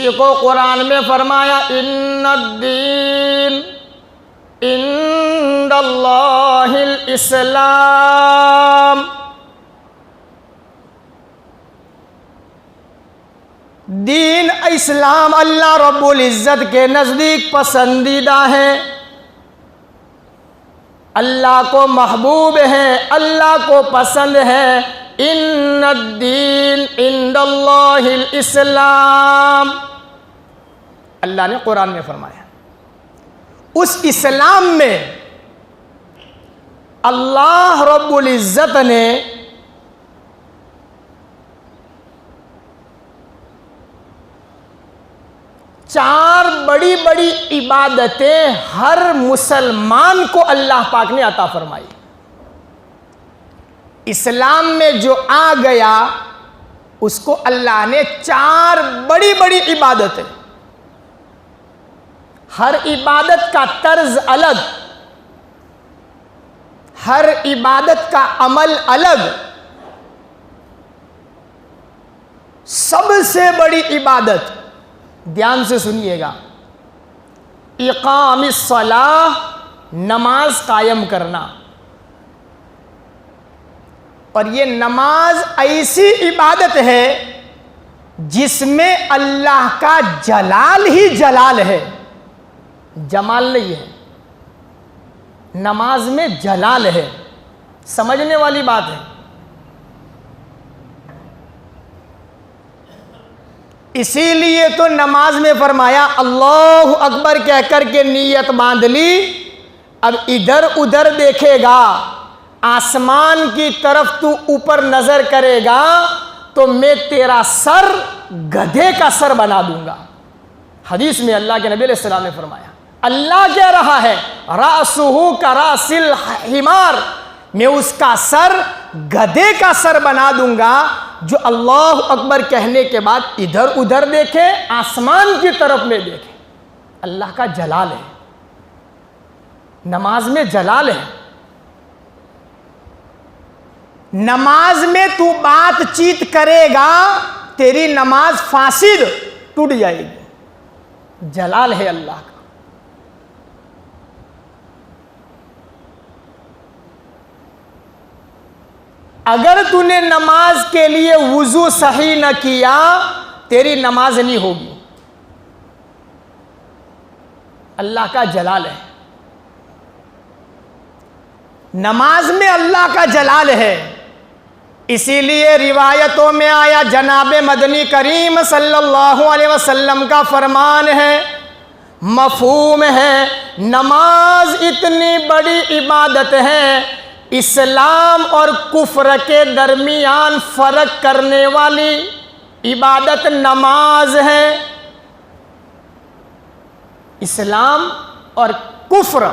इसी को कुरान में फरमाया, इन्नद्दीन इंदल्लाहिल इस्लाम। दीन इस्लाम अल्लाह रब्बुल इज़्ज़त के नज़दीक पसंदीदा है, अल्लाह को महबूब है, अल्लाह को पसंद है। इन्नद्दीन इंदल्लाहिल इस्लाम, अल्लाह ने कुरान में फरमाया। उस इस्लाम में अल्लाह रब्बुल इज़्ज़त ने चार बड़ी बड़ी इबादतें हर मुसलमान को अल्लाह पाक ने अता फरमाई। इस्लाम में जो आ गया उसको अल्लाह ने चार बड़ी बड़ी इबादतें, हर इबादत का तर्ज अलग, हर इबादत का अमल अलग। सबसे बड़ी इबादत, ध्यान से सुनिएगा, इक़ामिस सलाह, नमाज कायम करना। और ये नमाज ऐसी इबादत है जिसमें अल्लाह का जलाल ही जलाल है, जमाल नहीं है। नमाज में जलाल है, समझने वाली बात है। इसीलिए तो नमाज में फरमाया अल्लाहु अकबर कह कर के नीयत बांध ली। अब इधर उधर देखेगा, आसमान की तरफ तू ऊपर नजर करेगा तो मैं तेरा सर गधे का सर बना दूंगा। हदीस में अल्लाह के नबी अलैहि सलाम ने फरमाया, अल्लाह कह रहा है रासुहु करासिल हिमार, मैं उसका सर गधे का सर बना दूंगा जो अल्लाह अकबर कहने के बाद इधर उधर देखे, आसमान की तरफ में देखे। अल्लाह का जलाल है, नमाज में जलाल है। नमाज में तू बातचीत करेगा, तेरी नमाज फासिद टूट जाएगी। जलाल है अल्लाह का। अगर तूने नमाज के लिए वुजू सही न किया, तेरी नमाज नहीं होगी। अल्लाह का जलाल है, नमाज में अल्लाह का जलाल है। इसीलिए रिवायतों में आया, जनाब मदनी करीम सल्लल्लाहु अलैहि वसल्लम का फरमान है, मफहूम है, नमाज इतनी बड़ी इबादत है, इस्लाम और कुफ्र के दरमियान फर्क करने वाली इबादत नमाज है। इस्लाम और कुफ्र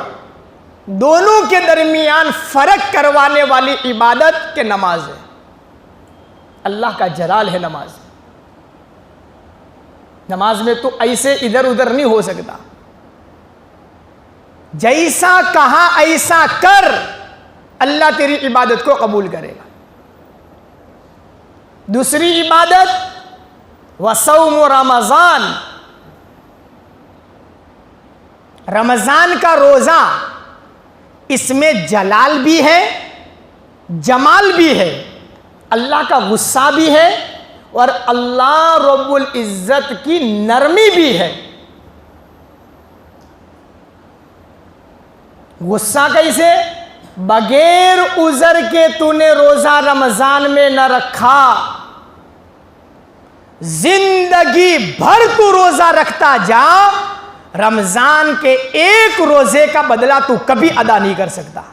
दोनों के दरमियान फर्क करवाने वाली इबादत के नमाज है। अल्लाह का जलाल है नमाज। नमाज में तो ऐसे इधर उधर नहीं हो सकता, जैसा कहा ऐसा कर, अल्लाह तेरी इबादत को कबूल करेगा। दूसरी इबादत वसौम रमजान, रमजान का रोजा, इसमें जलाल भी है, जमाल भी है, अल्लाह का गुस्सा भी है और अल्लाह रब्बुल इज़्ज़त की नरमी भी है। गुस्सा कैसे? बगैर उज़र के तूने रोजा रमजान में न रखा, जिंदगी भर तू रोजा रखता जा, रमजान के एक रोजे का बदला तू कभी अदा नहीं कर सकता।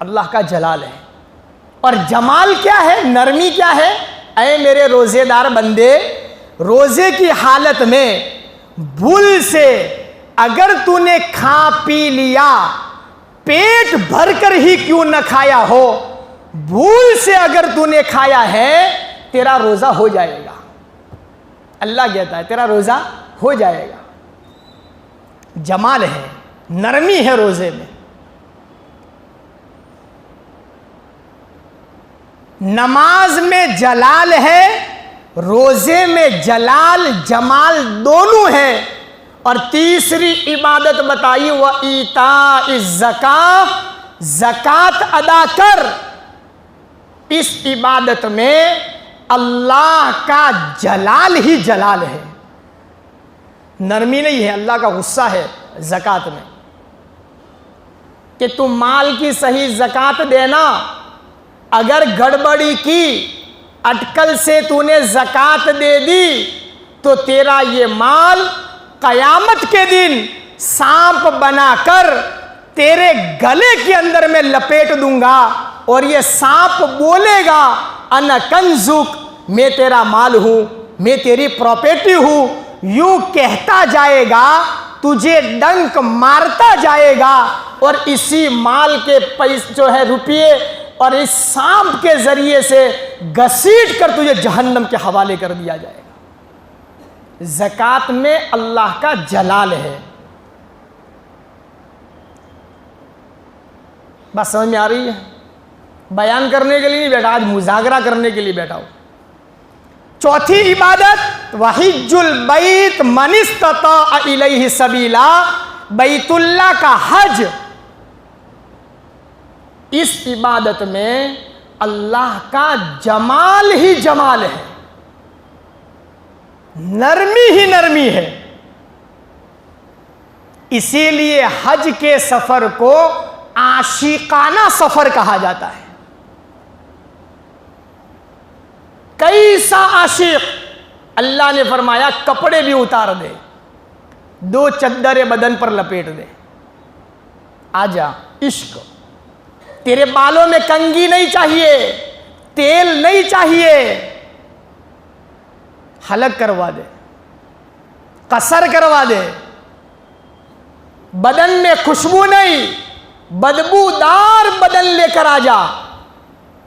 अल्लाह का जलाल है। और जमाल क्या है, नरमी क्या है? ऐ मेरे रोजेदार बंदे, रोजे की हालत में भूल से अगर तूने खा पी लिया, पेट भरकर ही क्यों न खाया हो, भूल से अगर तूने खाया है, तेरा रोजा हो जाएगा। अल्लाह कहता है तेरा रोजा हो जाएगा। जमाल है, नरमी है रोजे में। नमाज में जलाल है, रोजे में जलाल जमाल दोनों है। और तीसरी इबादत बताई वह ईता ज़कात, ज़कात अदा कर। इस इबादत में अल्लाह का जलाल ही जलाल है, नरमी नहीं है, अल्लाह का गुस्सा है ज़कात में कि तुम माल की सही ज़कात देना। अगर गड़बड़ी की, अटकल से तूने ज़कात दे दी तो तेरा ये माल क़यामत के दिन सांप बनाकर तेरे गले के अंदर में लपेट दूंगा और ये सांप बोलेगा अना कंजुक, मैं तेरा माल हूं, मैं तेरी प्रॉपर्टी हूं। यूं कहता जाएगा, तुझे डंक मारता जाएगा और इसी माल के पैसे जो है रुपये और इस सांप के जरिए से घसीट कर तुझे जहन्नम के हवाले कर दिया जाएगा। ज़कात में अल्लाह का जलाल है। बात समझ में आ रही है? बयान करने के लिए नहीं बैठा, आज मुजागरा करने के लिए बैठा हूं। चौथी इबादत वहिज्जुल बैत मन इस्तता इलैहि सबीला, बैतुल्लाह का हज। इस इबादत में अल्लाह का जमाल ही जमाल है, नरमी ही नरमी है। इसीलिए हज के सफर को आशिकाना सफर कहा जाता है। कैसा आशिक, अल्लाह ने फरमाया कपड़े भी उतार दे, 2 चद्दरें बदन पर लपेट दे, आजा इश्क। तेरे बालों में कंघी नहीं चाहिए, तेल नहीं चाहिए, हलक करवा दे, कसर करवा दे। बदन में खुशबू नहीं, बदबूदार बदन लेकर आ जा,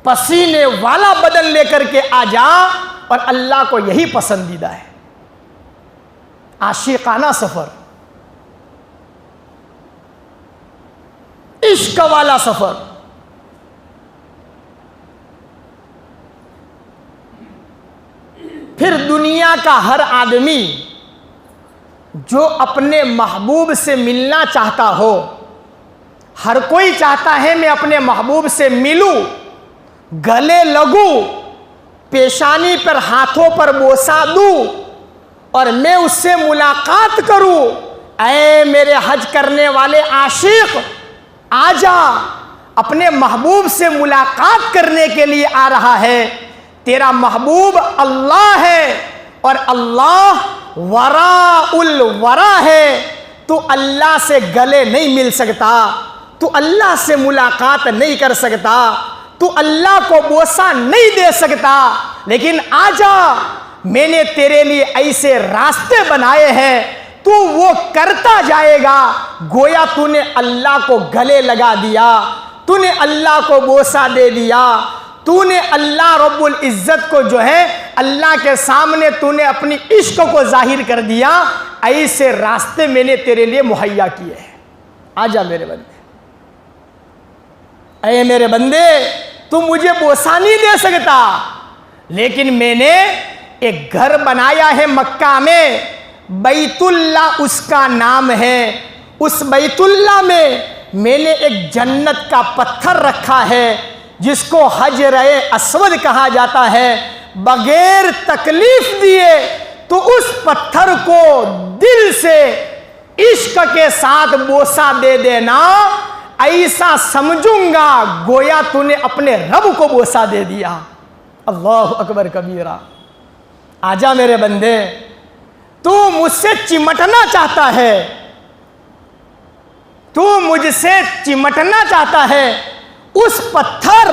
पसीने वाला बदन लेकर के आ जा। और अल्लाह को यही पसंदीदा है, आशिकाना सफर, इश्क वाला सफर। फिर दुनिया का हर आदमी जो अपने महबूब से मिलना चाहता हो, हर कोई चाहता है मैं अपने महबूब से मिलूं, गले लगूं, पेशानी पर हाथों पर बोसा दूं और मैं उससे मुलाकात करूं। ऐ मेरे हज करने वाले आशिक, आजा, अपने महबूब से मुलाकात करने के लिए आ रहा है। तेरा महबूब अल्लाह है और अल्लाह वराउल वरा है। तू अल्लाह से गले नहीं मिल सकता, तू अल्लाह से मुलाकात नहीं कर सकता, तू अल्लाह को बोसा नहीं दे सकता, लेकिन आजा, मैंने तेरे लिए ऐसे रास्ते बनाए हैं, तू वो करता जाएगा। गोया तूने अल्लाह को गले लगा दिया, तूने अल्लाह को बोसा दे दिया, तूने अल्लाह रब्बुल इज्जत को जो है अल्लाह के सामने तूने अपनी इश्क को जाहिर कर दिया। ऐसे रास्ते मैंने तेरे लिए मुहैया किए हैं, आजा मेरे बंदे। ऐ मेरे बंदे, तू मुझे बोसा नहीं दे सकता, लेकिन मैंने एक घर बनाया है मक्का में, बैतुल्ला उसका नाम है। उस बैतुल्ला में मैंने एक जन्नत का पत्थर रखा है जिसको हजरे अस्वद कहा जाता है। बगैर तकलीफ दिए तो उस पत्थर को दिल से इश्क के साथ बोसा दे देना, ऐसा समझूंगा गोया तूने अपने रब को बोसा दे दिया। अल्लाह अकबर कबीरा। आजा मेरे बंदे, तू मुझसे चिमटना चाहता है, तू मुझसे चिमटना चाहता है। उस पत्थर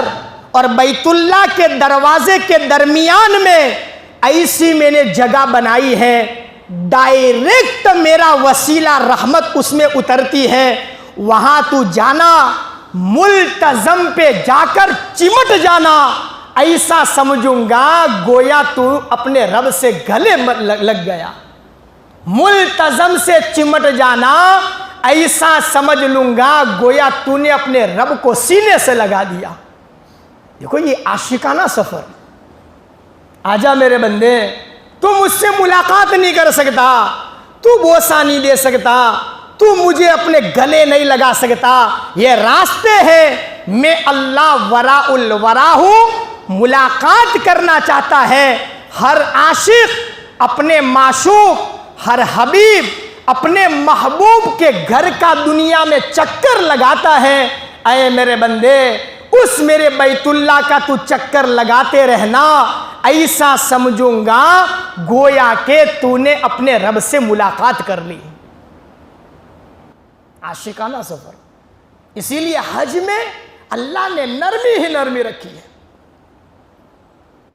और बैतुल्ला के दरवाजे के दरमियान में ऐसी मैंने जगह बनाई है, डायरेक्ट मेरा वसीला रहमत उसमें उतरती है। वहां तू जाना, मुल्तजम पे जाकर चिमट जाना, ऐसा समझूंगा गोया तू अपने रब से गले लग गया। मुल्तजम से चिमट जाना, ऐसा समझ लूंगा गोया तूने अपने रब को सीने से लगा दिया। देखो ये आशिकाना सफर, आजा मेरे बंदे, तू मुझसे मुलाकात नहीं कर सकता, तू बोसा नहीं दे सकता, तू मुझे अपने गले नहीं लगा सकता, ये रास्ते हैं, मैं अल्लाह वराउल वरा हूं, मुलाकात करना चाहता है। हर आशिक अपने माशूक, हर हबीब अपने महबूब के घर का दुनिया में चक्कर लगाता है। ऐ मेरे बंदे, उस मेरे बैतुल्ला का तू चक्कर लगाते रहना, ऐसा समझूंगा गोया के तूने अपने रब से मुलाकात कर ली। आशिकाना सफर। इसीलिए हज में अल्लाह ने नरमी ही नरमी रखी है।